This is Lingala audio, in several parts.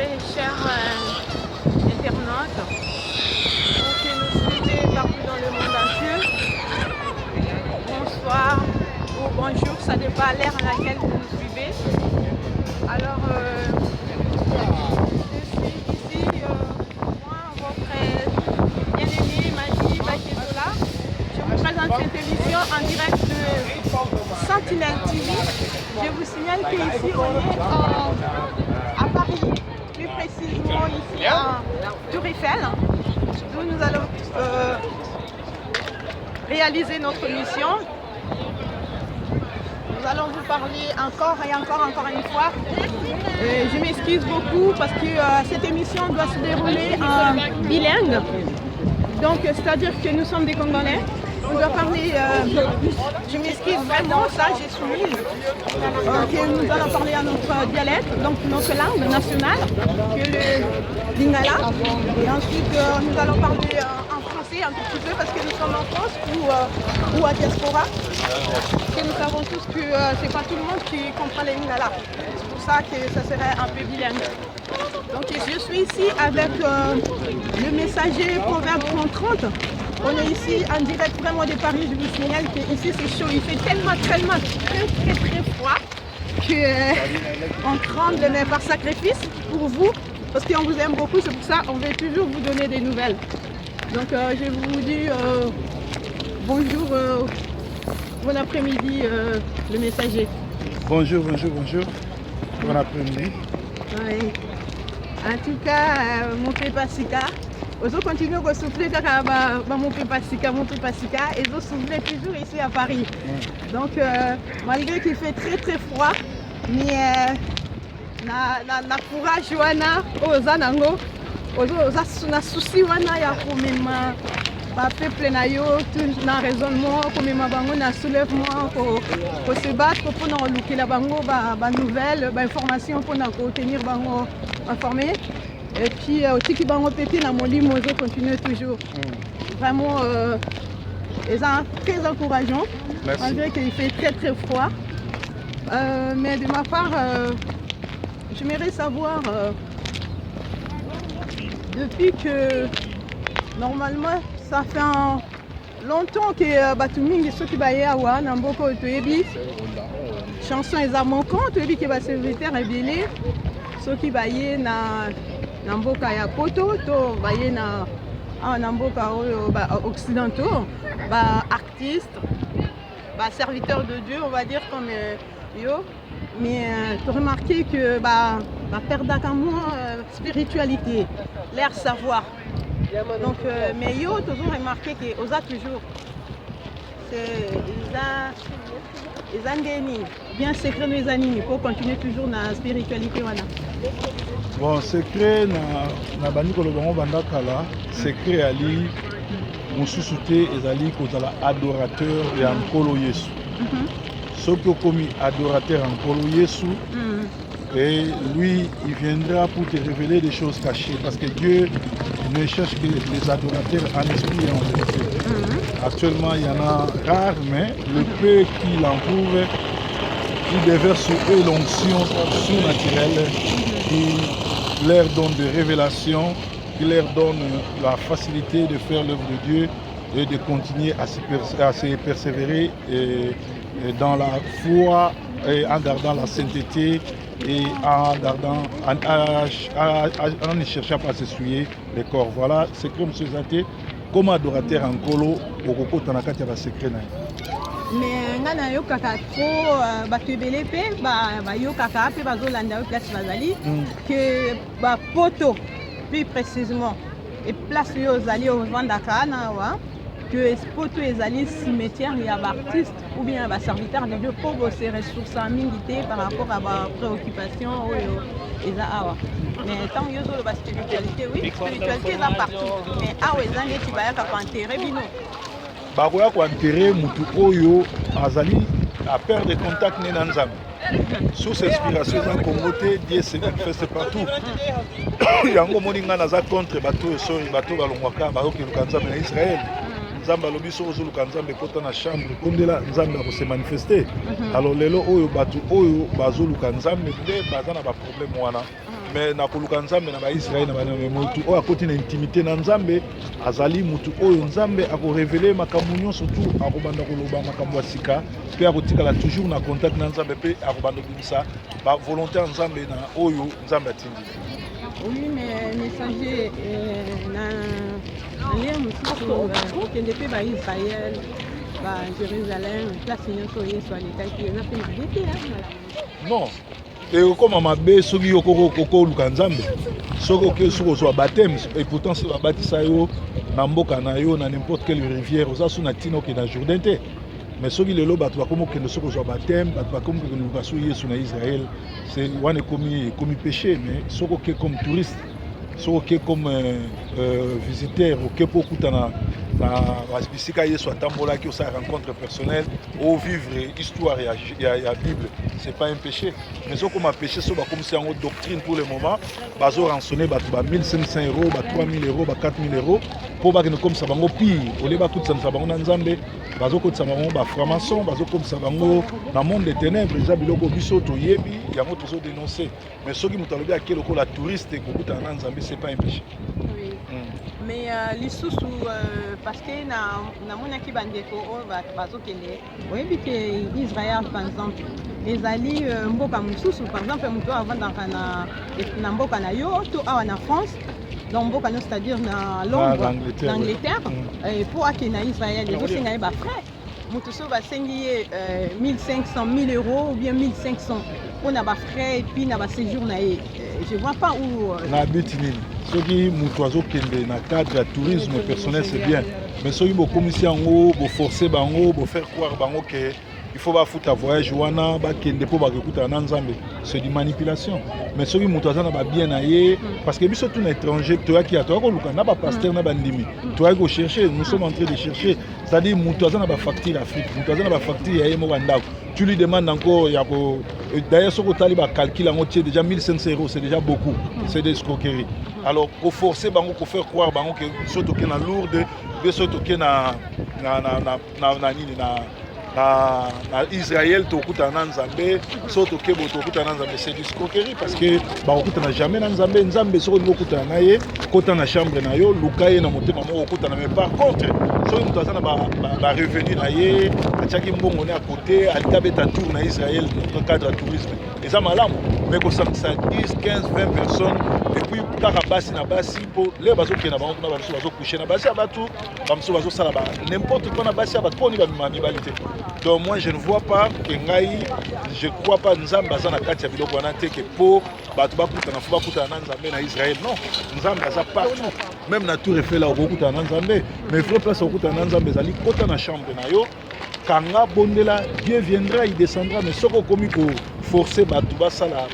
très chers internautes, vous qui nous suivez partout dans le monde entier. Bonsoir ou bonjour, ça dépend à l'ère à laquelle vous nous suivez. Alors, je suis ici, moi, votre bien-aimé Madi Baketola. Je vous présente cette émission en direct de Sentinelle TV. Je vous signale qu'ici, on est à Paris, plus précisément ici à Tour Eiffel, où nous allons réaliser notre mission. Nous allons vous parler encore et encore une fois. Je m'excuse beaucoup parce que cette émission doit se dérouler en bilingue. Donc, c'est-à-dire que nous sommes des Congolais. On doit parler, je m'excuse vraiment, ça j'ai soumis, que nous allons parler à notre dialecte, donc notre langue nationale, que le lingala. Et ensuite, nous allons parler en français un tout petit peu parce que nous sommes en France ou à diaspora. Et nous savons tous que c'est pas tout le monde qui comprend les lingala. C'est pour ça que ça serait un peu bilingue. Donc je suis ici avec le messager Proverbe 30. On est ici en direct vraiment de Paris. Je vous signale qu'ici c'est chaud. Il fait tellement très froid qu'on tremble, mais par sacrifice pour vous, parce qu'on vous aime beaucoup. C'est pour ça qu'on veut toujours vous donner des nouvelles. Donc je vous dis bonjour, bon après-midi, le messager. Bonjour. Bon après-midi. Oui. En tout cas, mon papa Sika. Ils ont continué à souffler mon papa Sika, et ils ont soufflé toujours ici à Paris. Donc, malgré qu'il fait très froid, mais na courage wana oza nango, na souci wana ya komema ba peuple na yo tout na raisonnement, komema bango na soulèvement, ko se battre pour na lukela bango ba nouvelles, ba information pour na tenir bango informés. Et puis aussi qui bango pété na molimo ozo continue toujours. Vraiment très encourageant. Merci. Malgré qu'il fait très froid. Mais de ma part, j'aimerais savoir depuis que normalement ça fait longtemps que Batumingi ceux qui baillent à Ouan, Namboko Toyebi, chanson est à mon compte, Toyebi qui va serviteur et bien ceux qui baillent na mboka ya poto to baye na mboka occidentaux, artistes, serviteurs de Dieu, on va dire comme yo, mais tu remarqué que perdre spiritualité, l'air savoir. Donc mais yo toujours remarqué que osa toujours les andéni bien secret les années pour continuer toujours na spiritualité wana. Bon, secret na bandi kolobango bandakala, secret ali mosusu te ezali kozala adorateur ya nkolo Yesu. Soki okomi adorateur ya nkolo Yesu, et lui il viendra pour te révéler des choses cachées parce que Dieu ne cherche que les adorateurs en esprit et en vérité. Actuellement il y en a rares, mais le peu qui l'entoure, il déverse sur eux l'onction surnaturelle qui leur donne des révélations, qui leur donne la facilité de faire l'œuvre de Dieu et de continuer à se persévérer dans la foi et en gardant la sainteté et en ne cherchant pas à s'essuyer les corps. Voilà, c'est comme ce Zate, comme adorateur en colo, au Koko Tanakati va secret. Mais nga na yo kaka trop bato ebele pe yo kaka pe bazolanda yo place bazali que poto plus précisément et place yo ozali ovandaka na wa que poto ezali cimetière ya artiste ou bien serviteur de Dieu pour bosser ressources mingi te par rapport à ba préoccupation oyo eza awa. Mais tant yo zo ba spiritualité, oui, spiritualité eza partout, mais awa eza neti bayaka ko enterrer bino. Bakoya ko enterrer mutu oyo azali à perdre contact ne na Nzambe. Sous inspiration dans Congoté, Dieu se manifeste partout. Yango moninga naza contre bato sori bato balongwaka bayoki lukanzambe na Israël. Nzambe alobi so ozoluka Nzambe kota na chambre kondela Nzambe ko se manifester. Alors lelo oyo bato oyo bazoluka Nzambe nde baza na ba problème wana. mais na koluka nzambe na baisrael na bana motu oyo akoti na intimité na nzambe azali motu oyo nzambe akorevele makambo nyonso tu akobanda koloba makambo ya sika mpe akotikala toujours na contact na nzambe mpe akobanda kobimisa bavolonté ya nzambe na oyo nzambe atindi. Oui, mais messager na lien mosusu okende mpe baisrael bajerusalem place nyonso yesu alekaki eza mpe mabe te non ekokoma mabe soki okoluka nzambe soki oke soki ozwa bateme et pourtant soki babatisa yo na mboka na yo na n'importe quelle rivière oza so na ntina okende na jourdain te mais soki lelo bato bakomi okende soki ozwa bateme bato bakomi okende luka so yesu na israel wana ekomi péché mais soki oke comme touriste soki oke comme visiteur oke mpo okutana na bisika yesu atambolaki osala rencontre personnelle ovivre histoire ya bible c'est pas un péché mais sokoma péché so bakomisi yango doctrine pour le moment bazorançonne bato ba 1500 euros ba 3000 euros ba 4000 euros mpo bakende komisa bango pire olie bakutisanisa bango na nzambe bazokotisa bango baframason bazokomisa bango na monde de ténèbres eza biloko biso toyebi yango tozodénonce mais soki moto alobi ake lokola touriste kokutana na nzambe c'est pas un péché. Mais lisusu parce que namonaki bandeko oyo bazokende oyebi ke israel par exemple ezali mboka mosusu par exemple moto oyo avandaka na mboka na yo to awa na france donc mboka no c'est-à-dire na londres na angleterre mpo akende na israel ezosenga ye bafrais moto so basengi ye 1500 1000 euros ou bien 1500 mpona bafrais et puis na baséjour na ye je vois pas où na biti nini soki moto azokende na cadre ya tourisme personnel c'est bien mais soki bokomisi yango boforce bango bofaire croire bango ke il faut bafuta voyage wana bakende mpo bakekutana na nzambe c'est du manipulation mais soki moto aza na babien na ye parce que biso tu na étranger toyaki ya toyaki koluka na bapaster na bandimi toyaki kochercher nous sommes en train de chercher c'est-à-dire moto aza na bafacture afrique moto aza na bafacture ya ye moko ya ndako tu lui demandes encore d'ailleurs soki otali bacalcule yango tie déjà 1500 euros c'est déjà beaucoup c'est des escroqueries alors koforcer bango kofaire croire bango ke so toke na lourde be so toke na nini na Israël tokutana na nzambe so tokebo tokutana na nzambe c'est du escroquerie parce que bakokutana jamais na nzambe nzambe soko ndokutana na ye kota na chambre na yo luka ye na motema moko okutana mais par contre soki moto aza na barevenu na ye atiaki mbongo ne à côté alika abeta tour na Israël dans cadre ya tourisme eza malamu mais kosangisa 10 15 20 personnes et puis kaka basi na basi mpo leo bazokende na bango kuna bamosusu bazokouche na basi ya bato bamosusu bazosala n'importe quoi na basi ya bato mponi bamema mibali te. Donc moi je ne vois pas que ngai je crois pas nzambe aza na kati ya biloko wana te ke po bato bakutana fo bakutana na nzambe na Israël non nzambe aza partout même na tour Eiffel okokutana na nzambe mais vraie place okutana na nzambe ezali kota na chambre na yo kanga bondela Dieu viendra il descendra mais soko komi ko forcer bato basala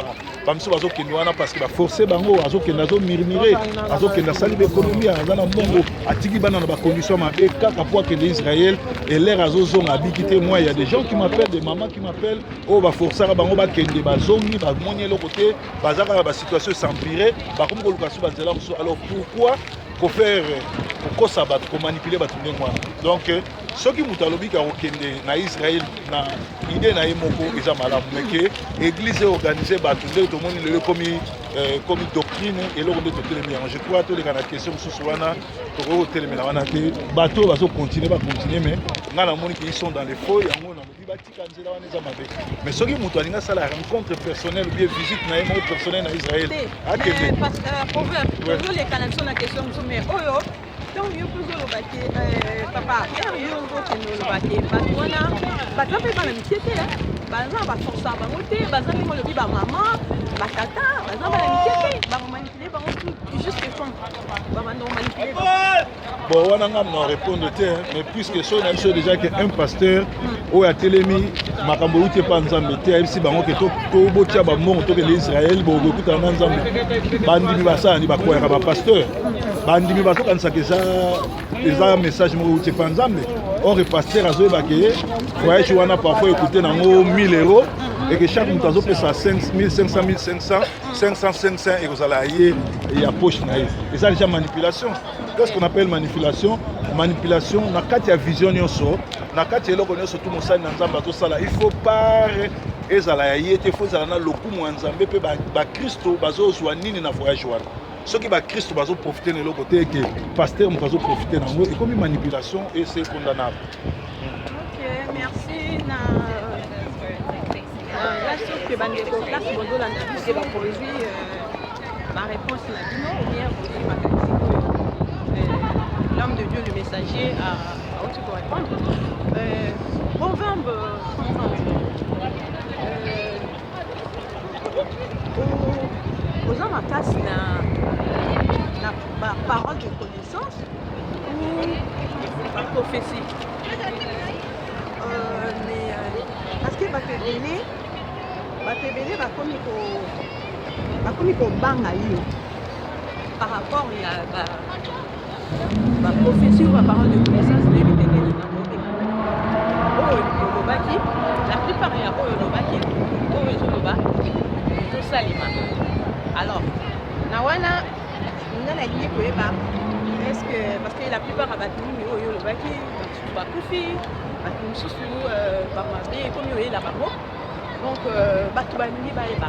bamiso bazokende wana parce que baforce bango azokende azomurmure azokende asali baéconomie aza na mbongo atiki bana na bacondition mabe kaka po akende Israël et l'air azozonga abiki te moi il y a des gens qui m'appellent des mamans qui m'appellent oyo baforçaka bango bakende bazongi bamoni eloko te bazaka na basituation s'empirer bakomi koluka so banzela mosusu alors pourquoi kofaire kokosa bato komanipuler bato ndenge wana donc soki moto alobiki akokende na Israël na idée na ye moko eza malamu mais ke église organiser bato ndenge tomoni lelo komi doctrine eloko nde totelemi yango je crois toleka na question mosusu wana tokoki kotelemela wana te bato oyo bazocontinue bacontinue mais ngai namoni ke ils sont dans les faux yango nalobi batika nzela wana eza mabe mais soki moto alingi asala rencontre personnelle ou bien visite na ye moko personnelle na Israël akende ozoleka na biso na question mosusu mais oyo donc yo mpe ozoloba te papa yo okende oloba te bato wana bato bape bana mikie te baza baforsa bango te baza ndenge olobi bamama batata baza bana mikie te bakomanipule bango juste comme babanda komanipule bon wana nga na répondre te mais puisque so na biso déjà que un pasteur oyo atelemi makambo euti epa nzambe te ayebisi bango ke tobotia bambongo tokende Israël bokokutana na nzambe bandimi basalani bakweyaka bapasteur bandimi bazokanisaka eza message moko euti epa nzambe or pasteur azoyebake voyage wana parfois ekute nango 1000 euros et que chaque moto azopesa 1500 1500 500 500 ekozala ye ya poche na ye eza déjà manipulation. Qu'est-ce qu'on appelle manipulation? Manipulation, na kati ya vision nyonso, na kati ya eloko nyonso tout mosali na nzambe azosala, il faut ezala ya ye te fo ezala na lokumu ya nzambe mpe bakristo bazozwa nini na voyage wana soki bakristo bazoprofite na eloko te eke paster moto azoprofite nango ekomi manipulation et c'est condamnable. Ok, merci. Là, sauf que bandeko classe bozolanda biso baproduit ma réponse na bino ou bien l'homme de Dieu, le messager, a aussi pour répondre. Proverbe 30. Aux hommes en place la parole de connaissance ou la prophétie. Parce que batebele bakomi kobanga yo par rapport à la prophétie ou la parole de connaissance de l'Éternel. La plupart ya oyo lobaki oyo ezoloba ezosalema. Alors na wana nga nalingi koyeba est-ce que parce que la plupart ya bato mingi oyo lobaki basusu bakufi bato mosusu bamabe ekomi oyela bango donc bato balingi bayeba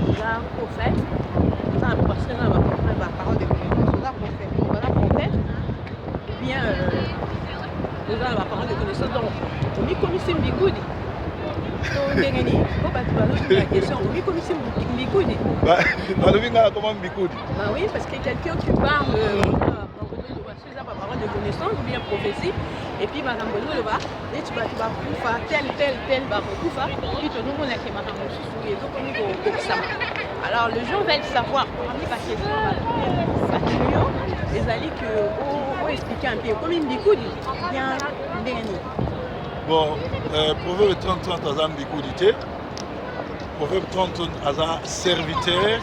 oza prophète oza na parce na baparole de connaissance oza prophète ou bien oza na baparole de connaissance donc omikomisi mbikudi to ndenge nini po bato bazozwa la question omikomisi mbikudi balobi ngala koma mbikudi oui parce que quelqu'un qui parle eza baparole de connaissance ou bien prophétie et puis makambo ezoloba neti bato bakufa tel bakokufa puis tozomonake makambo mosusu ezokomi kokokisama. Alors les gens veulent savoir parmi baquestion bato yo ezali ke oexplike un peu komi mbikudi bien ndenge nini. Bon, Proverbe 30 aza mbikudi te. Proverbe 30 aza serviteur.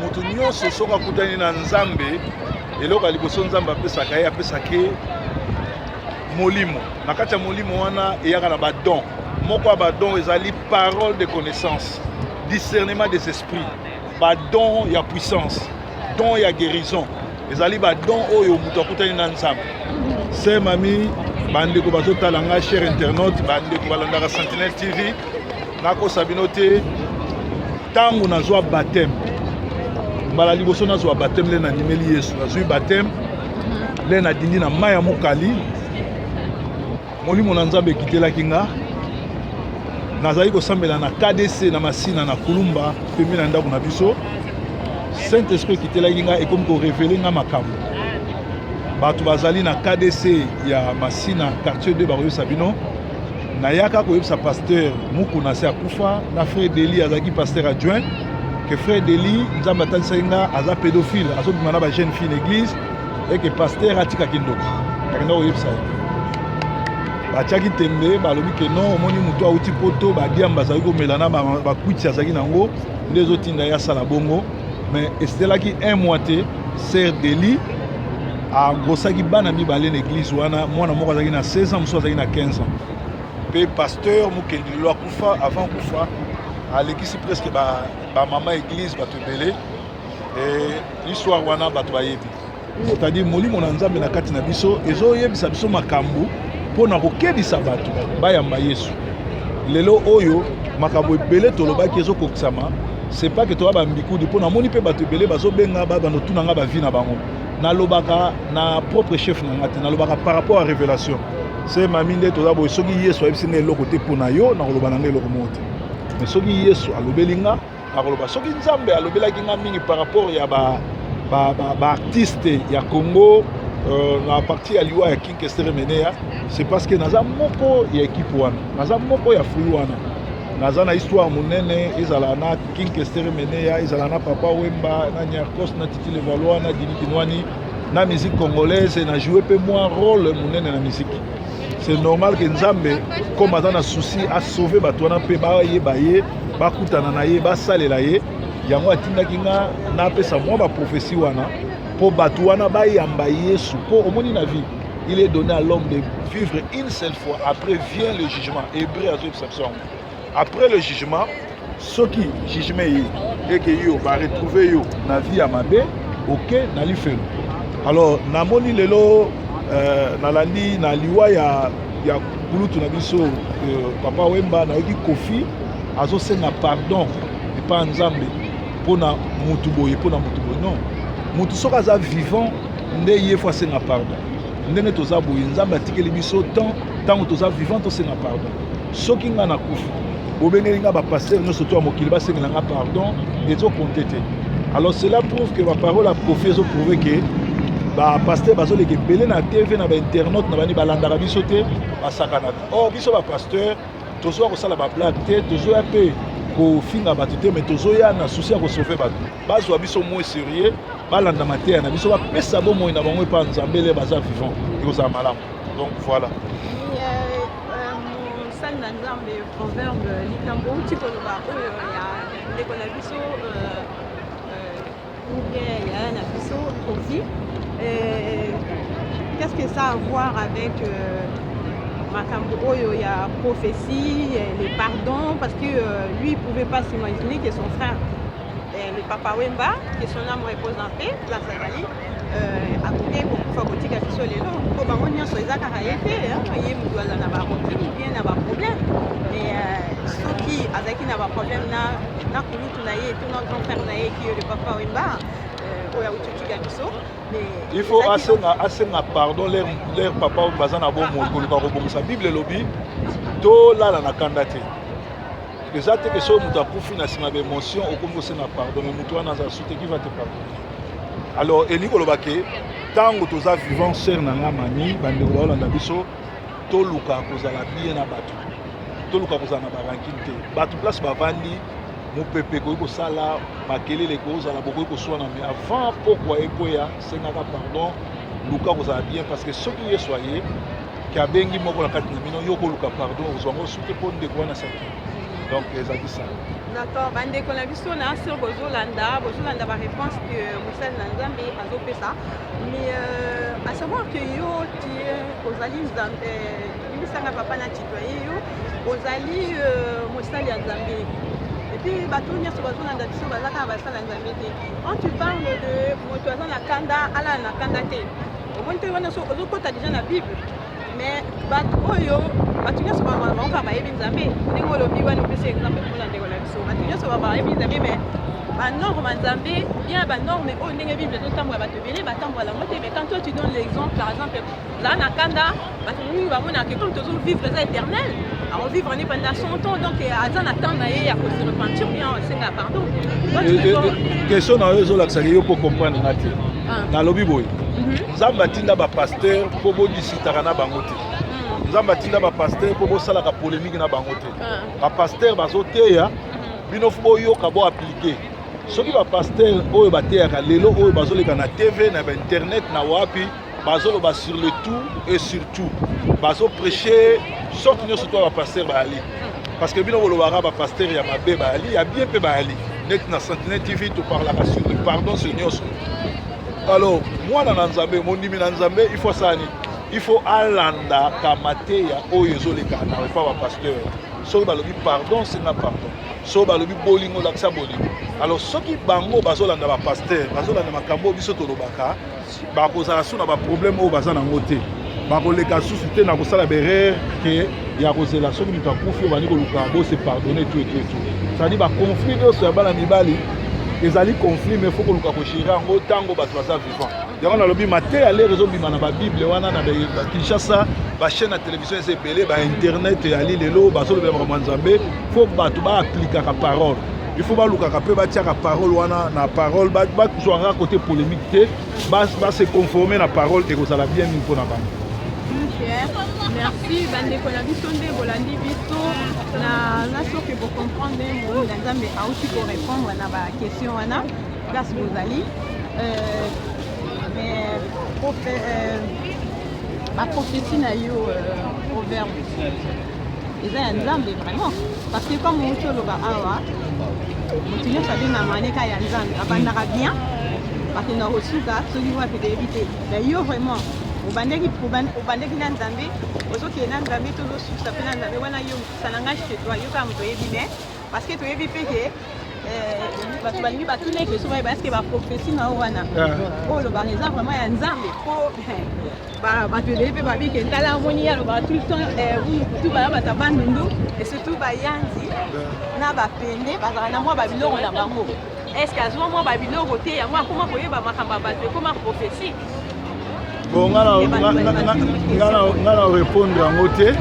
Moto nyonso soki akutani na nzambe eloko ya liboso nzambe apesaka ye apesaka molimo. Na kati ya molimo wana eyaka na badon. Moko ya badon ezali parole de connaissance, discernement des esprits, badon ya puissance, don ya guérison. Ezali badon oyo moto akutani na nzambe. C'est mami bandeko bazotala nga cher internaute bandeko balandaka Sentinelle TV nakosa bino te ntango nazwa baptême mbala liboso nazwa baptême le nandimeli Yesu nazwi baptême le nadindi na mai ya mokali molimo na nzambe ekitelaki nga nazali kosambela na KDC na masina na kulumba pembe na ndako na biso Saint-Esprit ekitelaki nga ekomi korevele nga makambo bato bazali na KDC ya masina quartier 2 bakoyebisa bino nayaka koyebisa pasteur mukuna se akufa na frère Deli azalaki pasteur adjoint que frère Deli nzambe atanisaki nga aza pédophile azobima na ba jeune fille l'église et que pasteur atikaki ndoki akenda koyebisa ye batiaki tembe balobi ke non omoni moto awuti poto badiambe bazali komela na bakwiti azalaki nango nde ezotinda ye asala bongo mais esitelaki un mois te sœur Deli agrosaki bana mibale na église wana mwana moko azalaki na 16 ans mosusu azalaki na 15 ans mpe pasteur mokendi lelo akufa avant kufa alekisi presque bamama église bato ebele l'histoire wana bato bayebi c'est-à-dire molimo na nzambe na kati na biso ezoyebisa biso makambo mpo na kokebisa bato bayamba Yesu lelo oyo makambo ebele tolobaki ezokokisama c'est pas que toba bambikudi mpo namoni mpe bato ebele bazobenga banotuna nga bavi na bango nalobaka na propre chef na ngate nalobaka par rapport à révélation c'est mami nde toza boye soki Yesu ayebisi nga eloko te mpo na yo nakoloba na nga eloko moko te mais soki Yesu alobeli nga nakoloba soki nzambe alobelaki nga mingi par rapport ya baartiste ya Congo na partie ya liwa ya King Kester Menea c'est parce que naza moko ya équipe wana naza moko ya fruit wana naza na histoire monene ezala na King Kester Menea ezala na Papa Wemba na Nyarkos na Titi Levalois na Dini Kinwani na musique congolaise na jouer pe moi rôle monene na musique c'est normal que nzambe comme aza na souci à sauver bato wana pe bayeba ye bakutana na ye basalela ye yango atindaki nga napesa mwa baprophétie wana mpo bato wana bayamba Yesu mpo omoni na vie il est donné à l'homme de vivre une seule fois après vient le jugement hébreu azoyebisa biso yango après le jugement soki jugement ye eke yo baretrouve yo na vie ya mabe oke na lifelo alors namoni lelo nalandi na liwa ya kulutu na biso Papa Wemba nayoki Kofi azosenga pardon epa nzambe mpona mutu boye non mutu soki aza vivant nde ye fo asenga pardon ndenge toza boye nzambe atikeli biso ntango toza vivant tosenga pardon soki nga nakufa bobengeli nga bapaster nyonso to ya mokili basengela nga pardon ezokonte te. Alors cela prouve que baparole ya prophète ezoprouve ke bapaster bazoleka ebele na tv na bainternaute na bani balandaka biso te basakanaka. Or biso bapaster tozoya kosala bablage te, tozoya mpe kofinga bato te, mais tozoya na souci ya kosauve bato bazwa biso moins sérieux balanda mateya na biso bapesa bomoi na bango epa nzambe ele baza vivant ekozala malamu. Donc voilà. mosali na nzambe proverbe likambo uti koloba oyo ya ndeko na biso ya na biso aussi. Qu'est-ce que ça a à voir avec Makambo Oyo, il y a prophétie, les pardons, parce que lui, il ne pouvait pas s'imaginer que son frère, le Papa Wemba, que son âme repose en paix, la Sagali, à côté, pour pouvoir voter quelque chose, les lots. Pour que nous soyons à Karaïté, il doit en avoir un problème. Mais ceux qui n'ont pas de problème, tout notre grand-père qui est le Papa Wemba, il faut asenga pardon leur papa bazana bon mokoluka kobongisa Bible lobi to lala na kanda te déjà te que so mutu akufi na sima d'émotion okomi kosenga pardon mais mutu wana aza sute qui va te pardonner. Alors elingi koloba ke ntango toza vivant sœur na nga mami bandeko baolanda biso toluka kozala bien na bato toluka kozala na barankine te bato place bavandi mopepe koyi kosala makelele kozala bokoyi koswana mais avant pokwa ekoya sengaka pardon luka kozala bien parce que soki yesu aye ki abengi moko na kati na bino yo koluka pardon ozwango soki mpo ndeko wana saki donc ezali ça. D'accord, bandeko na biso na sur bozolanda baréponse que mosali na nzambe azopesa mais à savoir que yo tie ozali nzambe limisanga papa na citoyen yo ozali mosali ya nzambe. Et puis, quand tu parles de moto na kanda, ala na kanda te. Au moins, tu as déjà la Bible. Mais Batoyo, Batunia se va faire ma Ebinzamé. Ningo le Biwan ou PC exemple pour la décollation. Batunia se va faire Ebinzamé, mais norme Zambé, bien norme, mais on n'est Bible, d'autant que tu vas t'envoyer la moitié. Mais quand toi tu donnes l'exemple, par exemple, là, na kanda, Batunia va voir que comme tu veux vivre éternel. Alors vivre pendant 100 ans, donc à attendre à cause de repentir, bien c'est la pardon. Question dans eux là que pour comprendre nati. Na lobi boy. Nzamba tinda ba pasteur po bo disitaka na bango te. Nzamba tinda ba pasteur po bo sala ka polémique na bango te. Ba pasteur bazoteya bino fo yo ka bo appliquer. Soki ba pasteur oyo bateya ka lelo oyo bazoleka na TV na internet na wapi bazoloba sur le tout et surtout bazo prêcher sorte nyonso to bapasteur baali parce que bino bolobaka bapasteur ya mabe baali ya bien mpe baali neti na Sentinelle TV toparlaka sur le pardon sur nyonso. Alors mwana na nzambe mondimi na nzambe il faut sani il faut alanda kamateya oyo ezoleka na refa bapasteur soki balobi pardon senga pardon soki balobi bolingo lakisa bolingo. Alors soki bango bazolanda bapasteur bazolanda makambo biso tolobaka bakozala so na baproblème oyo baza nango te bakoleka susu te na kosala berere ke ya kozela soki moto akufi obandi koluka bose pardonner tout et tout et tout. C'est-à-dire baconflit nyonso ya bana mibali ezali conflit mais faut koluka koshiri yango ntango bato baza vivant. yango nalobi mateya lere ezobima na babible wana na Kinshasa bachaîne ya télévision eza ebele bainternet eyali lelo bazolobela makambo ya nzambe faut bato baaplikaka parole. Il faut balukaka pe batiaka parole wana na parole bazwaka côté polémique te se conformer na parole ekozala bien mingi mpona bango. Merci bandeko na biso nde bolandi biso na soki bocomprendre mo na nzambe auti korépondre na baquestion wana place bozali mais baprophétie na yo proverbe eza ya nzambe vraiment parce que comme moto oloba awa moto nyonso abenga maneka ya nzambe abandaka bien bakenda kosuka soki wapi toyebi te mais yo vraiment obandeki na nzambe ozokende na nzambe tozosusa mpe na nzambe wana yo mokusananga chez toi yo kaka moto oyebi mais parce que toyebi mpe ke bato balingi batuneke so bayeba eske baprophétie na yo wana oyo olobaka eza vraiment ya nzambe po bato ebele mpe babike ntala amoni alobaka tout le temps kutu baya bato bandundu et surtout bayanzi na bapende bazala na mwa babiloko na bango. Est-ce que azwa mwa babiloko te yango akoma koyeba makambo ya bato ekoma prophétie? Bon, nga na répondre yango te.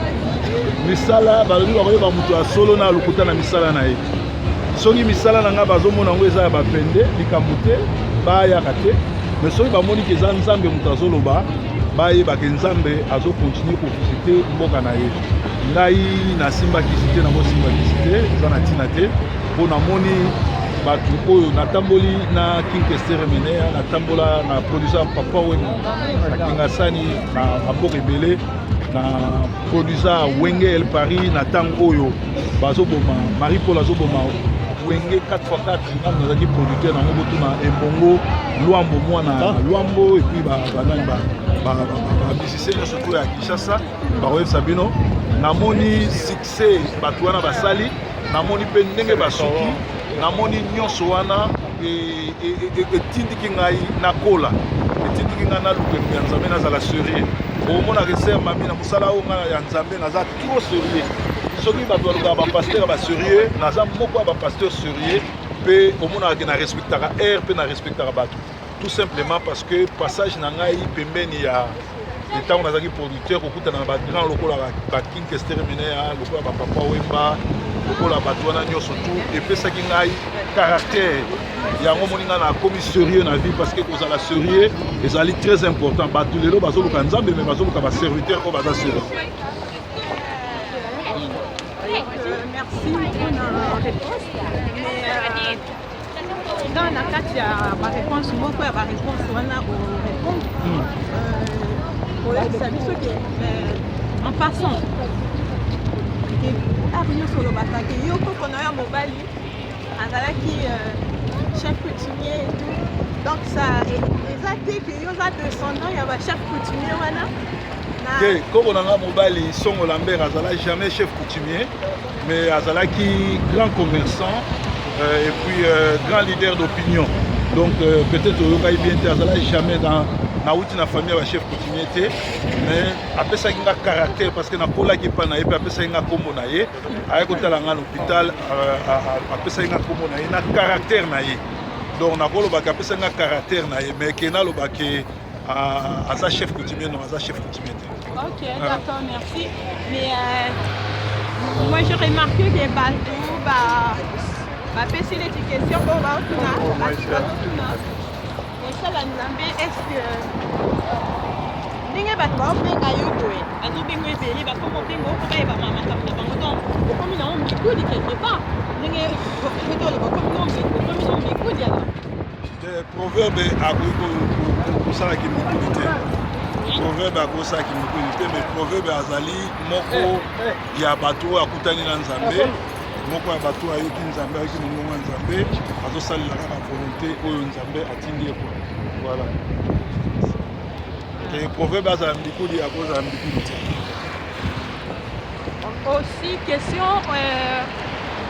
Misala balobi bakoyeba moto ya solo na lokuta na misala na ye. Soki misala na nga bazomona yango eza ya bapende likambo te bayaka te. Mais soki bamoni ke eza nzambe moto azoloba bayebaka nzambe azokontinue kovisite mboka na ye. Ngai nasimbakisi te namosimbakisi te eza na ntina te mpo namoni bato oyo natamboli na King Kester Menea, natambola na producer Papa Wenga na Kingasani na mboka ebele, na producer Wenge El Paris na ntango oyo bazoboma Marie Paul azoboma Wenge 4x4 nga nazalaki producteur nango botuna Embongo Luambo mwana Luambo et puis musicien nyonso to ya Kinshasa bakoyebisa bino namoni succès bato wana basali, namoni mpe ndenge basuki, namoni nyonso wana etindiki ngai nakola, etindiki ngai naluka ya nzambe nazala sérieux. Omonaka ese mami na mosala oyo ngai ya nzambe naza trop sérieux. Soki bato balukaka bapasteur basérieux, naza moko ya bapasteur sérieux mpe omonaka na respectaka air mpe na respectaka bato. Tout simplement parce que passage na ngai pembeni ya ntango nazalaki producteur kokutana na bagrand lokola King Kester Menea, lokola Papa Wemba, lokola bato wana nyonso tu epesaki ngai caractère yango moni ngai nakomi sérieux na vie parce que kozala sérieux ezali très important. Bato lelo bazoluka nzambe mais bazoluka baserviteur oyo baza sérieux. Merci pour la réponse. Mais dans la carte, il y a ma réponse, moi, il y a ma réponse, on a répondre. Ça veut dire que en passant, Arnaud sur le bataille, il y a un a mobile, chef coutumier et tout. Donc ça, les actes qu'il y a descendants, il y a un chef coutumier maintenant. Comme on a mobile, ils sont au Lambert, Azala jamais chef coutumier, mais Azala qui grand commerçant et puis grand leader d'opinion. Donc peut-être au Yoga bien Azala jamais dans la famille de chef coutumier, mais après ça il a caractère parce que na kola qui pas na et puis après ça il a combo na ye, avec côté là à l'hôpital après ça il a combo na ye na caractère na ye. Donc na kola ba après ça il a caractère na ye, mais kena lo ba que à sa chef coutumier non à sa chef coutumier. Ok, d'accord, merci. Mais moi j'ai remarqué que Bantou va passer les questions pour Bantouna. Et ça, la Nzambe, est-ce que ndenge bato baobenga yo boye azobenga ebele bato kobenga okobayeba makambo na bango donc okomi nango mikudi quelque part ndenge okomi nango mikudi ala proverbe akoki kosalaki mikudi te. Proverbe akosalaki mikudi te, mais proverbe azali moko ya bato oyo akutani na Nzambe, moko ya bato ayoki Nzambe ayoki mongongo ya Nzambe azosalelaka na volonté oyo Nzambe atindi ye. Voilà. Et proverbe azala mikudi akozala mikudi te. Aussi question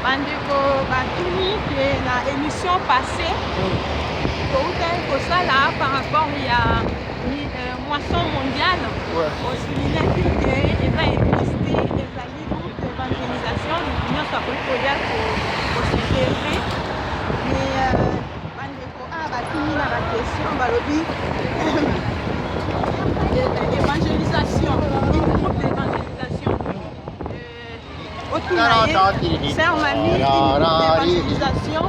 bandeko batuni ke na émission passée toutaki kosala par rapport ya moisson mondiale osililaki ke eza existé ezali groupe d'évangélisation nyonso akoki koya kosintégre mais bandeko batuni na baquestion balobi évangélisation une groupe d'évangélisation Sœur Mamie, d'évangélisation.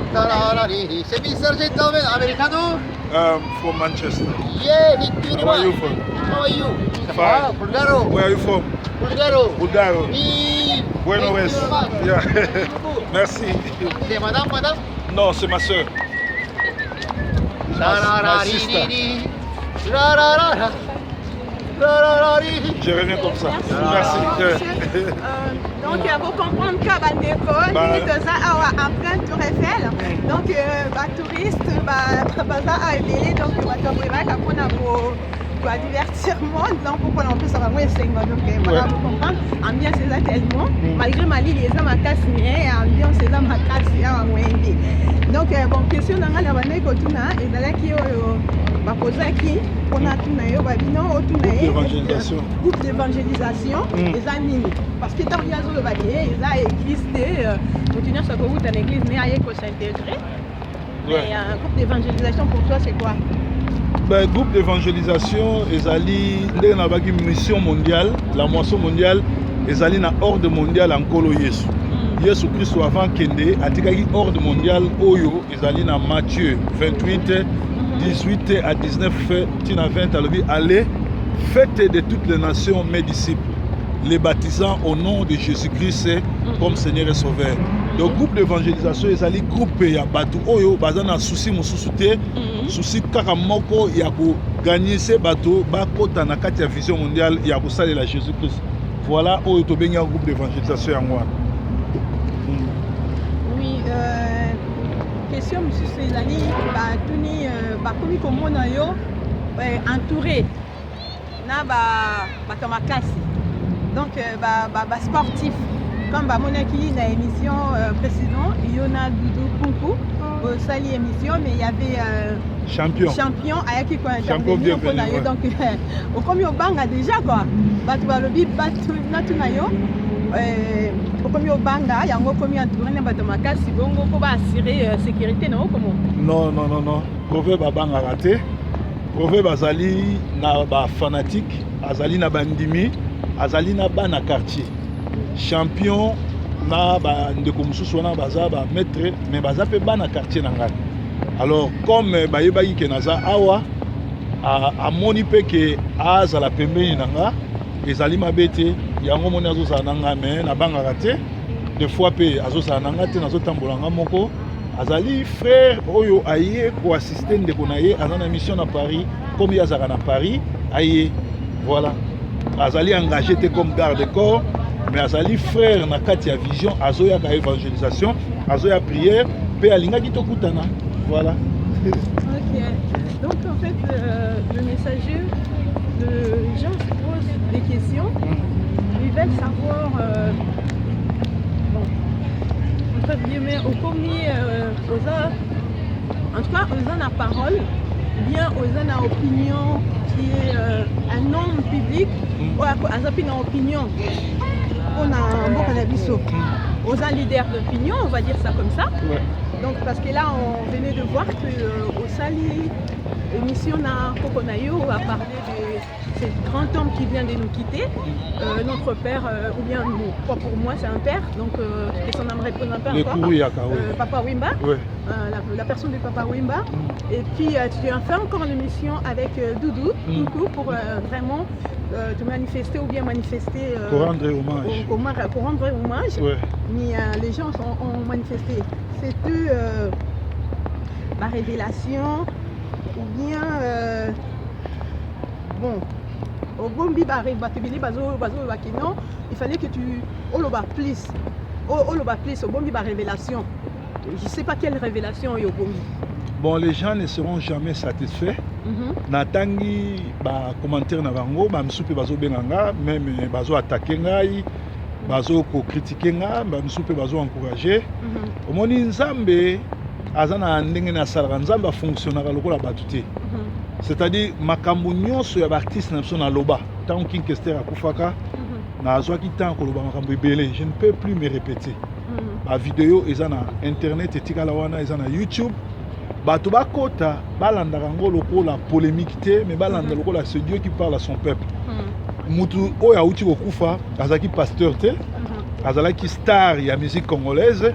C'est Mr. Gentleman, Americano? From Manchester. Yeah, Victory. Where are you from? How are you? Fine. Bulgaro. Where are you from? Bulgaro. Bulgaro. Oui. Buenos Aires. Yeah. Merci. C'est madame? Non, c'est ma soeur. Ma sister. Je reviens comme ça. Merci. Donc, vous comprenez que Bandeko, après Tour Eiffel, donc, touristes, baza à Ebélé, donc, pour divertir le monde, donc, pour qu'on puisse avoir moins de 5 mois. Donc, voilà, vous comprenez, ambiance est tellement, malgré ma ligne, les hommes à casse, ambiance est ma casse, donc, bon, question dans la Bandeko, et dans la qui bakozaki mpona tuna yo babino otuna ye groupe d'évangélisation eza nini parce que ntango ye azolobaki ye eza église te moto nyonso akowuta na église mais aye kosintégré mais un groupe d'évangélisation pour toi c'est quoi? Ben, groupe d'évangélisation ezali ndenge na baki mission mondiale la moisson mondiale ezali na ordre mondial en kolo Yesu Yesu Christ avant kende atikaki ordre mondial oyo ezali na Matthieu 28 18 à 19 tina 20 alobi allez faites de toutes les nations mes disciples les baptisant au nom de Jésus-Christ comme Seigneur et Sauveur. Donc groupe d'évangélisation ezali groupe ya bato oyo baza na souci mosusu te souci kaka moko ya ko gagner ces bateaux bakota na kati ya vision mondiale ya ko salela Jésus-Christ. Voilà oyo to benga groupe d'évangélisation yango. Oui, question mosusu ezali batuni bakomi komona yo entouré na bato makasi donc sportif comme bamonaki na émission précédente Yona Doudou Kunku sali émission mais il y avait champion ayaki quoi intervenir mpona yo donc okomi obanga déjà quoi bato balobi bato natuna yo okomi obanga yango okomi entouré na bato makasi bongo po baassurer sécurité na okomo non proverbe abangaka te proverbe azali na bafanatique azali na bandimi azali na bana quartier champion na bandeko mosusu wana baza bamaître mais baza mpe bana quartier na ngai alors comme bayebaki ke naza awa amoni mpe ke azala pembeni na nga ezali mabe te yango moni azozala na nga me nabangaka te des fois mpe azozala na nga te nazotambola nga moko azali frère oyo aye koassiste ndeko na ye aza na mission na Paris comme ye azalaka na Paris aye voilà azali engagé te comme garde corps mais azali frère na kati ya vision azoyaka évangélisation azoya prière mpe alingaki tokutana voilà. Ok, donc en fait le messager, les gens se posent des questions, ils veulent savoir bon, entre guillemets au combien en tout cas aux a la parole bien aux a la opinion qui est un homme public ou à opinion on a un bon cannabis aux leaders d'opinion, on va dire ça comme ça. Ouais. Donc parce que là on venait de voir que au Sali émission na Kokonayo a parlé de ce grand homme qui vient de nous quitter, notre père ou bien pour moi c'est un père donc que son âme repose un peu encore. Papa Wimba, ouais. La personne de Papa Wimba. Et puis tu as fait encore une émission avec Doudou Coucou pour vraiment te manifester ou bien manifester pour rendre hommage. Pour rendre hommage. Ouais. Mais les gens ont manifesté. C'était ma révélation ou bien bon au Bombi il fallait que tu oloba plus au Bombi révélation. Je ne sais pas quelle révélation est au Bombi. Bon, les gens ne seront jamais satisfaits. Natangi ba commentaire na bango ba msupe bazo benanga même bazo attaquer ngai bazo ko critiquer nga ba msupe bazo encourager. Omoni nzambe azana ndenge na sala nzambe a fonctionnera lokola batuté. C'est-à-dire makambo nyonso ya artiste na biso na loba tant King Kester akufaka na azwaki tant ko loba makambo ebele je ne peux plus me répéter. Ba vidéo eza na internet etikala wana eza na YouTube. Bato bakota balandaka ngo lokola polémique te mais balanda lokola c'est Dieu qui parle à son peuple. Mutu oyo auti kokufa azaki pasteur te azalaki star ya musique congolaise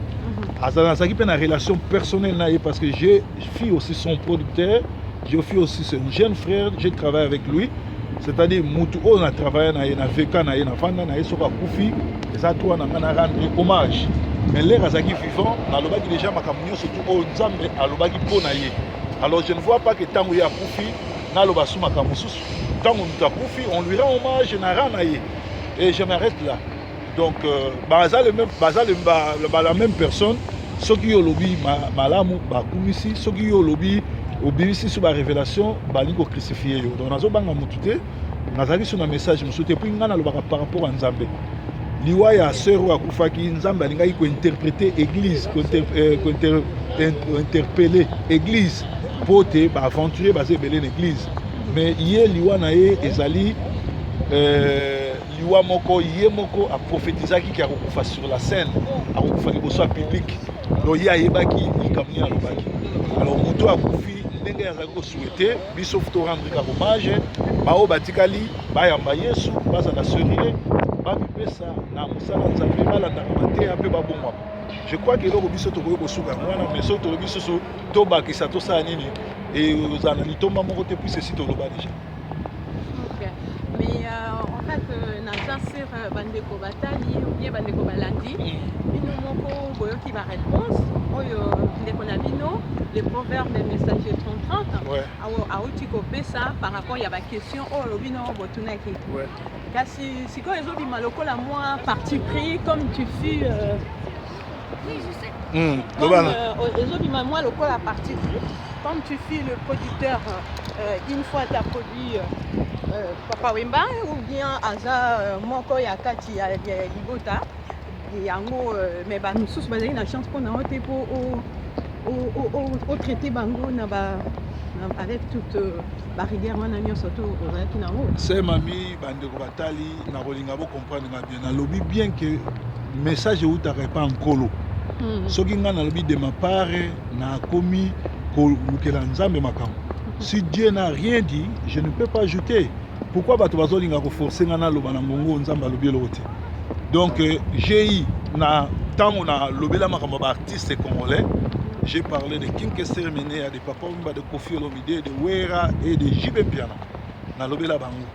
azalaki pe na relation personnelle na ye parce que je suis aussi son producteur, je suis aussi son jeune frère, j'ai travaillé avec lui. C'est-à-dire mutu oyo na travailler na ye na veka na ye na fanda na ye soka kufi eza toi na ngana rendre hommage. Mais l'air azaki vivant, alobaki déjà makambo surtout au Nzambe alobaki pona ye. Alors je ne vois pas que tango ya kufi na loba sou makambo susu. Tango muta kufi, on lui rend hommage na rana ye. Et je m'arrête là. Donc la même personne, ceux qui ont lobby malamu ba kumisi, ceux qui ont lobby obéissent sur la révélation, ba lingo crucifié yo. Donc nazo banga mutute, nazali sur un message musuté puis ngana lobaka par rapport à Nzambe. Liwa ya sœur wa kufaki Nzambe alingaki ko interpréter église, ko interpeller église pote ba aventurier basé belé l'église mais yé liwa na ye ezali liwa moko yé moko a prophétisaki ki akokufa sur la scène akokufa liboso ya public lo ye ayebaki likamni alobaki alors moto akufi ndenge azali kosouhaite biso to rendre ka hommage bao batikali bayamba Yesu bazala serie babipesa na mosala nzambe balandaka mateya mpe babongwama. Je crois que eloko biso tokoki kosuka yango wana mais soki tolobi susu tobakisa tosala nini ozala na litomba moko te puise esi toloba déjà. Mais en fait naza sur bandeko batali ou bien bandeko balandi bino moko boyoki ba réponse oyo ndeko na bino les proverbes des messagers 30 auti kopesa par rapport ya ba question oyo bino botunaki kasi sikoyo ezobima lokola moi parti pris comme tu fus moi le col à partir comme tu fus le producteur une fois tu as produit Papa Wemba ou bien Aza moko ya kati ya libota yango mais ba nous bazali na chance pour na hote pour au traiter bango na ba avec toute ba rigueur wana nyonso to ozalaki nango. C'est mami bandeko batali na kolinga bo comprendre bien na lobby bien que message outaka pas nkolo soki nga nalobi de ma part na komi kolukela nzambe makambo. Si Dieu n'a rien dit, je ne peux pas ajouter. Pourquoi bato bazolinga ko forcer nga na loba na ngongo nzambe alobi lote. Donc j'ai na tango na lobela makambo ba artiste congolais, j'ai parlé de King Kester Mene, de Papa Wemba, de Kofi Olomide, de Wera et de JB Piana na lobela bango.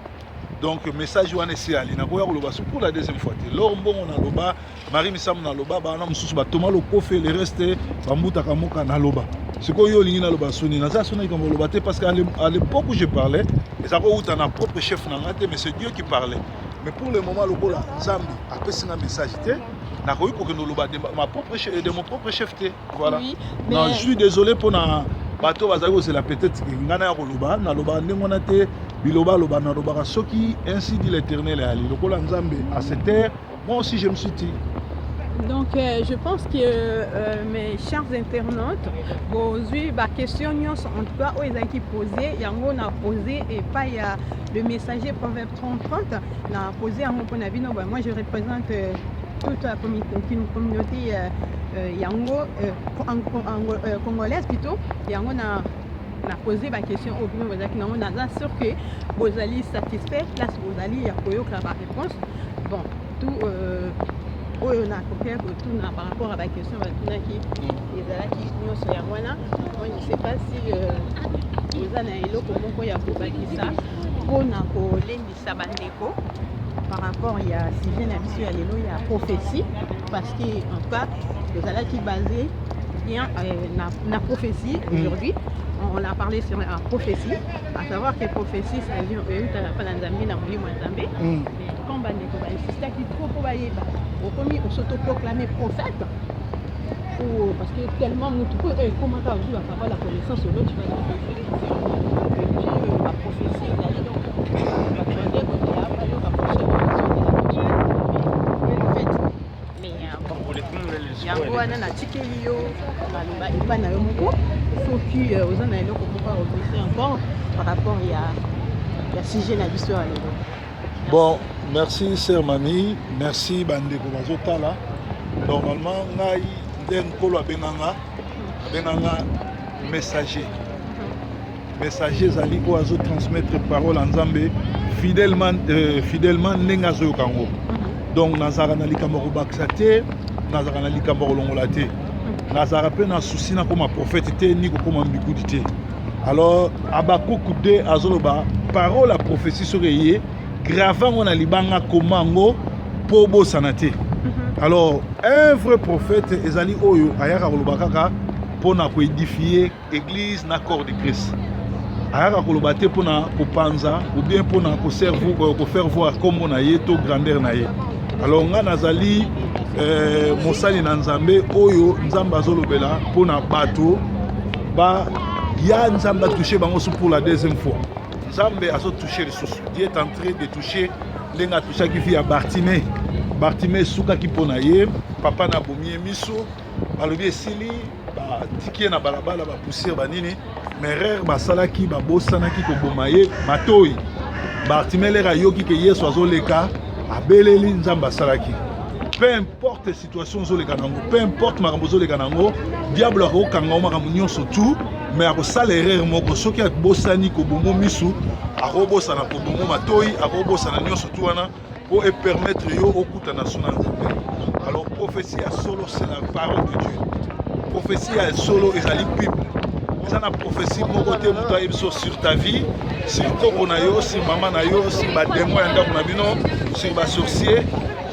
Donc message wana c'est ali na koya koloba pour la deuxième fois. Lors mbongo na loba Marie Misam na loba ba na mususu ba Thomas Lokofe le reste ba mbuta kamoka na loba. Ce que yo lingi na loba soni na za soni comme loba te parce qu'à l'époque où je parlais, ça ko uta na propre chef na ngate mais c'est Dieu qui parlait. Mais pour le moment lokola Zambi après c'est un message te na koyi ko que no loba de ma propre chef de mon propre chef te. Voilà. Oui, mais... Non, je suis désolé pour na bato bazali c'est la peut-être ngana ya koloba na loba ndengona te biloba loba na loba soki ainsi dit l'Éternel et ali lokola nzambe à cette terre moi aussi je me suis dit. Donc je pense que mes chers internautes vos questions en tout cas ils ont posé yango na posé et pas il y a le messager proverbe 30 na posé à mon point de vue moi je représente toute la communauté yango congolaise plutôt yango na posé ma question au premier vous avez na sûr que vous allez satisfaire place vous allez koyoka la réponse bon tout oyo na copier tout na par rapport à la question batunaki ezalaki nyonso ya mwana moi je sais pas si oza na eloko moko ya kobakisa mpona kolendisa bandeko par rapport ya sujet na biso ya lelo ya prophétie parce que en tout cas ezalaki basé bien na prophétie aujourd'hui on a parlé sur la prophétie à savoir que prophétie ça vient eutaka na nzambe na molimo ya nzambe quand bandeko bainsistaki trop po bayeba okomi s'autoproclamer prophète parce que tellement mutu po ekomaka ozwi bakaba la connaissance sur l'autre la prophétie ezali donc bakode kote ya bayoka mais yango wana natikeli yo maloba epa na yo moko soki oza na eloko moko aobrise encore par rapport ya sujet na biso ya lelo. Bon, merci sœur Mami, merci bandeko bazotala. Normalement ngai ndeng kolo abenganga messager. Messager zali ko azo transmettre parole en Nzambe fidèlement ndenge azoyoka ngo. Donc nazara na likambo bakisa te, nazara na likambo longola te. Nazara pe na souci na koma prophète te ni ko koma mbikudi te. Alors Abakouk 2 azoloba parole à prophétie sur yé gravant on a libanga komango pobo sanate. Alors un vrai prophète ezali oyo ayaka kolobakaka pona ko édifier église na corps de Christ. Ayaka kolobate pona kopanza ou bien pona ko servir ko faire voir comme on a yeto grandeur na ye. Alors nga nazali mosali na nzambe oyo nzamba azolobela pona bato ba ya nzamba touché bango pour la deuxième fois. Nzambe a touché les sous. Dieu est en train de toucher lenga toucha qui vit à Bartimée. Bartimée souka qui ponaye, papa na bomie miso, balobi esili batiki ye na balabala bapoussière banini mais rere basalaki babosanaki koboma ye matoi Bartimelere ayoki ke Yesu azoleka abeleli nzambe asalaki. Peu importe situation zoleka nango, peu importe makambo zoleka nango, diable akokanga makambo nyonso tout, mais akosala erreur moko soki akobosani kobomo misu, akobosana kobomo matoi, akobosana nyonso tout wana pour permettre yo okutana sona nzambe. Alors prophétie à solo c'est la parole de Dieu. Prophétie à solo ezali Bible. Ça na prophétie moko te muta ebso sur ta vie, sur koko na yo, sur maman na yo, sur ba démon ya ndako na bino, sur ba sorcier,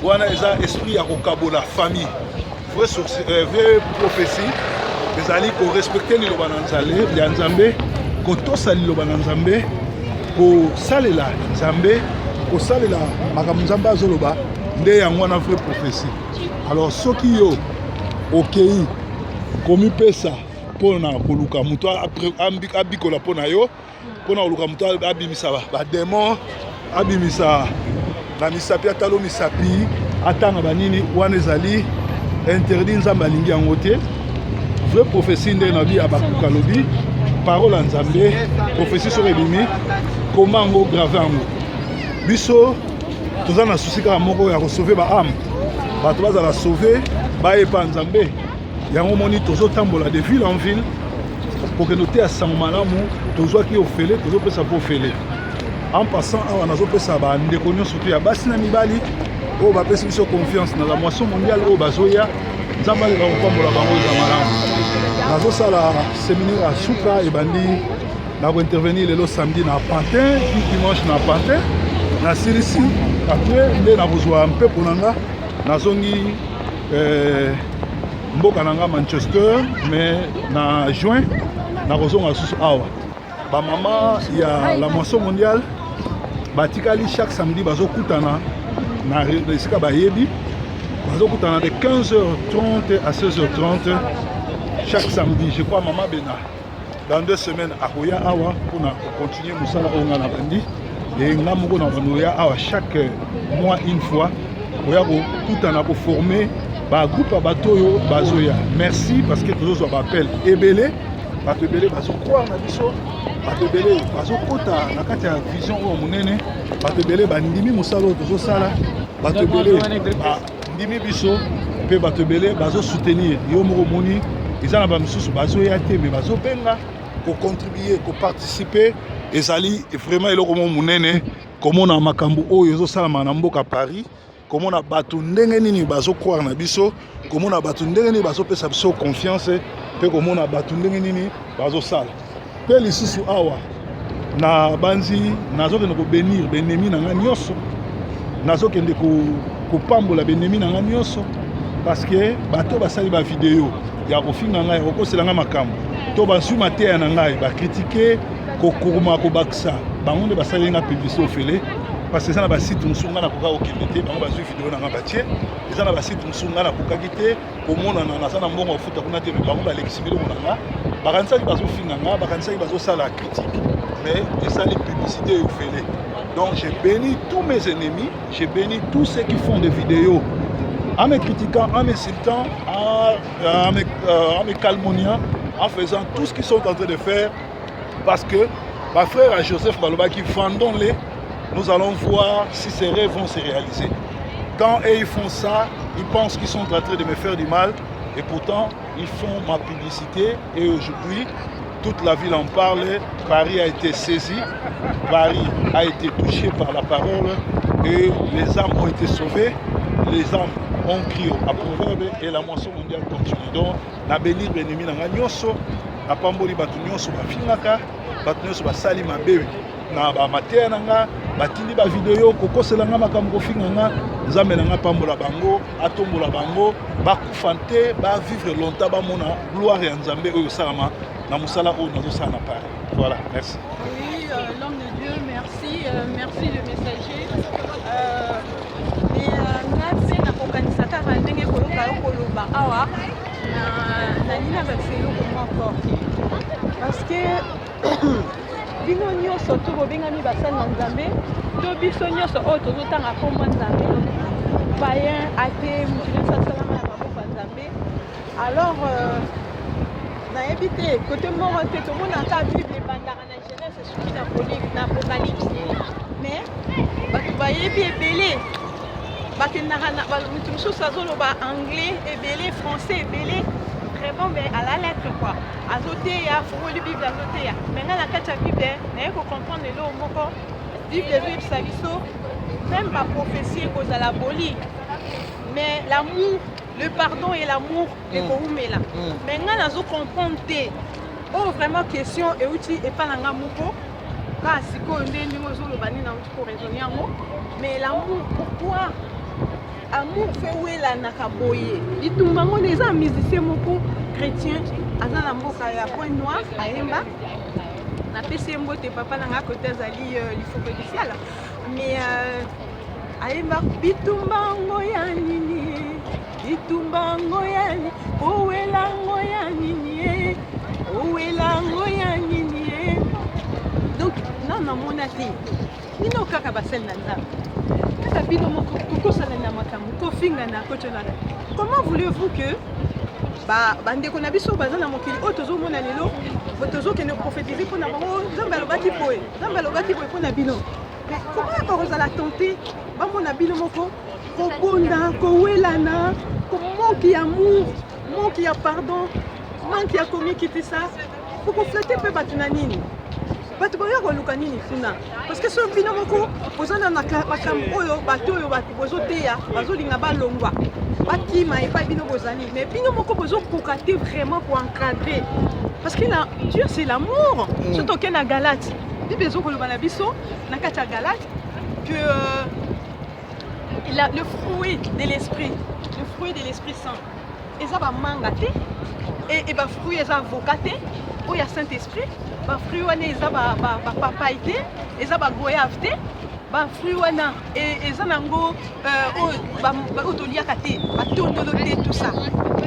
wana eza esprit ya kokabola famille. Vraie prophétie ezali ko respecter liloba na nzale ya nzambe, ko tosa liloba na nzambe, ko salela nzambe, ko salela makambo nzambe azoloba nde yango na vraie prophétie. Alors soki yo okei komi pesa pona koluka muto abikola pona yo pona koluka muto abimisa ba démon abimisa na misapi atalo misapi atanga banini wana ezali interdit nzambe alingi yango te. Vraie prophétie nde na bi abakuka lobi parole ya nzambe prophétie soki ebimi koma yango grave yango biso toza na susi kaka moko ya kosauve baame bato bazala sauve bayepa nzambe yango moni tozotambola de ville en ville pour que noter à sango malamu tozwaki ofele tozopesa po ofele en passant awa nazopesa bandeko nyonso to ya basi na mibali oyo bapesi biso confiance na la moisson mondiale oyo bazoya nzambe aleka kopambola bango eza malamu. Nazosala séminaire ya suka ebandi na kointervenir lelo samedi na Pantin puis dimanche na Pantin nasilisi apres nde nakozwa mpepo na nga nazongi mboka nanga Manchester mais na juin nakozonga susu awa ba mama ya la moisson mondiale batikali chaque samedi bazokutana na esika bayebi bazokutana de 15h30 à 16h30 chaque samedi. Je crois maman Bena dans 2 semaines akoya awa pour continuer musala onga na bandi et nga moko na banoya awa chaque mois une fois oya ko kutana ko former ba groupe à batoyo bazoya. Merci parce que tous autres appel ebele bato ebele bazo croire na biso bato ebele bazo kota na kati ya vision o munene bato ebele bandimi musalo tozo sala bato ebele ndimi biso pe bato ebele bazo soutenir yo moko moni ezana ba misusu bazoya te mais bazo benga ko contribuer ko participer ezali vraiment eloko mo munene komona makambo oyo zo sala na mboka Paris. Komona bato ndenge nini bazo croire na biso, komona bato ndenge nini bazo pesa biso confiance, pe komona bato ndenge nini bazo sala. Pe lisusu awa na banzi nazokende ko bénir benemi na nga nyonso. Nazokende ko pambola benemi na nga nyonso parce que bato basali ba vidéo ya kofinga ngai kokosela nga makambo. To basu mateya na ngai ba critiquer ko kuruma ko baksa. Bango nde basali nga publicité ofele. Parce que ça n'a pas si tout le monde a pas occupé, on va suivre vidéo dans un bâtiment. Ça n'a pas si tout le monde a pas quitté. Au monde on a ça dans bon foot on a été mais on va l'exhiber on a. Baransa qui va se finir, baransa qui va se la critique. Mais et ça les publicités au fait. Donc j'ai béni tous mes ennemis, j'ai béni tous ceux qui font des vidéos en me critiquant, en m'insultant, en me calmoniant, en faisant tout ce qu'ils sont en train de faire parce que ma frère Joseph Baloba qui vendons-les. Nous allons voir si ces rêves vont se réaliser. Quand ils font ça, ils pensent qu'ils sont en train de me faire du mal et pourtant ils font ma publicité et aujourd'hui toute la ville en parle. Paris a été saisi, Paris a été touché par la parole et les âmes ont été sauvées, les âmes ont crié à proverbe et la moisson mondiale continue. Donc, na béni benemi na nyonso, na pamboli batu nyonso ba finaka, batu nyonso ba sali mabe. Na ba mateya nanga batindi ba vidéo kokosela nga makambo kofinga nga nzambe nanga pambola bango atombola bango bakufante ba vivre longtemps ba mona gloire ya nzambe oyo salama na musala oyo nazosala na Paris. Voilà, merci. Oui, l'homme de Dieu, merci, merci le messager. Mais na kokanisa kaka ndenge koloka yo koloba awa na nina bakiselo komoko parce que bino nyonso to bobengami basali na nzambe to biso nyonso oyo tozotanga kombo nzambe payen ate motu nyonso asalama na maboko ya nzambe Alors, nayebi te côté moko te tomonaka bible ebandaka na Genèse soki na Apocalypse, mais bato bayebi ebele bakendaka na moto mosusu azoloba anglais ebele, français ebele, vraiment mais à la lettre quoi, azoteya fongoli bible azoteya, mais nga na kati ya bible naye kocomprendre lelo moko bible ezoyebisa biso même baprophétie ekozala boli, mais l'amour, le pardon et l'amour ekoumela. Mais nga nazo comprendre te. Oh vraiment question euti epa na nga moko. Ka siko nde ndingo zo lobani na mtu ko raisonner yango. Mais l'amour pourquoi? Amour fait wela na kaboye. Bitumbango neza musicien moko chrétien aza na mboka ya Point Noir ayemba. Na pesi mbote papa na nga côté azali lifoko disiala. Mais ayemba bitumbango ya nini? Bitumbango ya nini? Owelango ya nini? Owelango ya nini? Donc non non mon ati. Nino kaka basel na nzambe. Kaka bino moko kokosala na makambo kofinga na kochona. Comment voulez-vous que bandeko na biso baza na mokili oyo tozomona lelo tozokende prophétiser mpona bango nzambe alobaki boye nzambe alobaki boye mpona bino. Mais comment bakozala tenter bamona bino moko kobonda kowelana manque d'amour, manque de pardon, manque de communiquer ça pour conflater peu bato na nini bato boya koluka nini kuna parce que so bino moko ozana na makambo oyo bato oyo bato bozoteya bazolinga balongwa bakima epai bino bozali mais bino moko bozokoka te vraiment pour encadrer parce que là, Dieu c'est l'amour surtout que na Galate bible ezokoloba na biso na kati ya Galate que le fruit de l'esprit saint eza ba manga te et ba fruit eza avocat te oya saint esprit ba fruit wana eza ba papaye te eza ba goyave te ba fruit wana eza nango o toliaka te ba tondolo te tout ça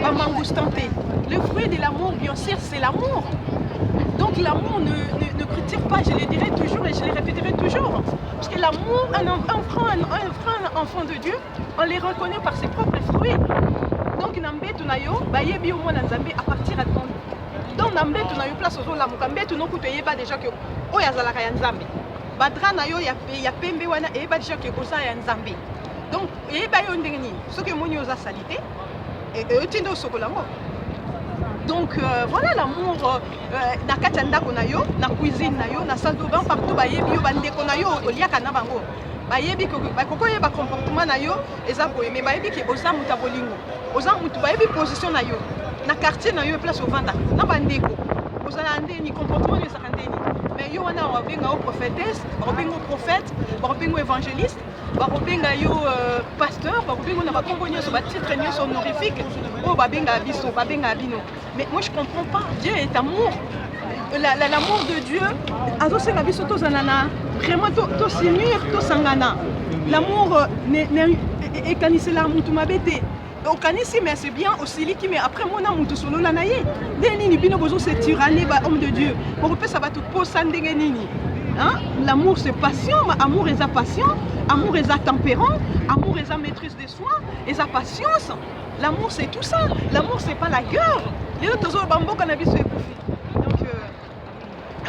ba mangoustan te. Le fruit de l'amour bien sûr c'est l'amour. Donc l'amour ne critique pas, je le dirai toujours et je le répéterai toujours. Parce que l'amour, un enfant de Dieu, on les reconnaît par ses propres fruits. Donc nambetu na yo bayebi omo na Nzambe à partir de ton. Donc nambetu na yo place ozo la mukambetu no kuto yeba déjà que oya zalaka ya Nzambe. Badra na yo ya pembe wana yeba déjà que oza ya Nzambe. Donc yeba yo ndengeni, ce que moni oza salité et otindo sokolango. Donc voilà l'amour na kati ndako na yo, na cuisine na yo, na salle de bain partout bayebi yo bandeko na yo oliaka na bango. Bayebi ko bakoko yeba comportement na yo eza ko mais bayebi ke oza muta bolingo. Oza mutu bayebi position na yo. Na quartier na yo place au vanda. Na bandeko. Oza na ndeni comportement yo ezaka ndeni. Mais yo wana wabenga o prophétesse, wabenga o prophète, wabenga o évangéliste, wabenga yo pasteur, wabenga na bakombo nyoso ba titre nyoso honorifique. Oh babenga biso, babenga bino. Mais moi je comprends pas. Dieu est amour. L'amour de Dieu, azosenga biso tozanana vraiment to s'unir, to sangana. L'amour est kanisela mutu mabete. Okanisi mais c'est bien aussi li mais après mona mutu solo la naye. Deni ni bino bozo se tyranner ba homme de Dieu. Pour peut ça va tout posa ndenge nini. Hein? L'amour c'est passion, amour est patient, amour est tempérant, amour est maîtrise de soi, et sa patience. L'amour c'est tout ça. L'amour c'est pas la guerre. Les autres bambo cannabis et donc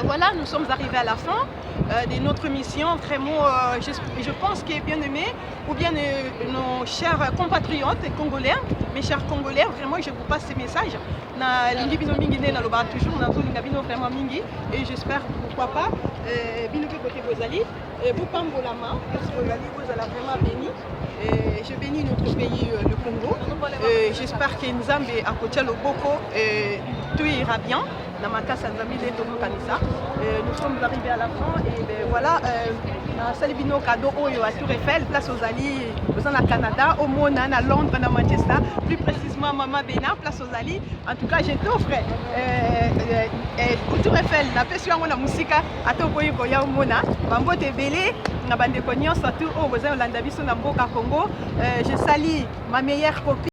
voilà, nous sommes arrivés à la fin de notre mission. Vraiment, je pense que bien aimé, ou bien nos chers compatriotes congolais, mes chers congolais, vraiment je vous passe ces messages. Na lingi bino mingi ne na loba toujours na linga bino vraiment mingi et j'espère pourquoi pas bino ke côté bozali vous pambola main parce que vous allez vraiment béni. Je bénis notre pays le Congo. J'espère que Nzambe à côté le Boko tout ira bien. Nous sommes arrivés à la fin et ben voilà, Salibino cadeau à Tour Eiffel, place aux Alliés, au Canada, au Mona, à Londres, à Manchester, plus précisément à Mama Bena, place aux Alliés. En tout cas, je t'offre Tour Eiffel, la pression à la musique, à Tokoye Koya au Mona, Bambo Tebele, na bande Konyon, surtout au Besoin Landabiso Namboka Congo. Je salue ma meilleure copine.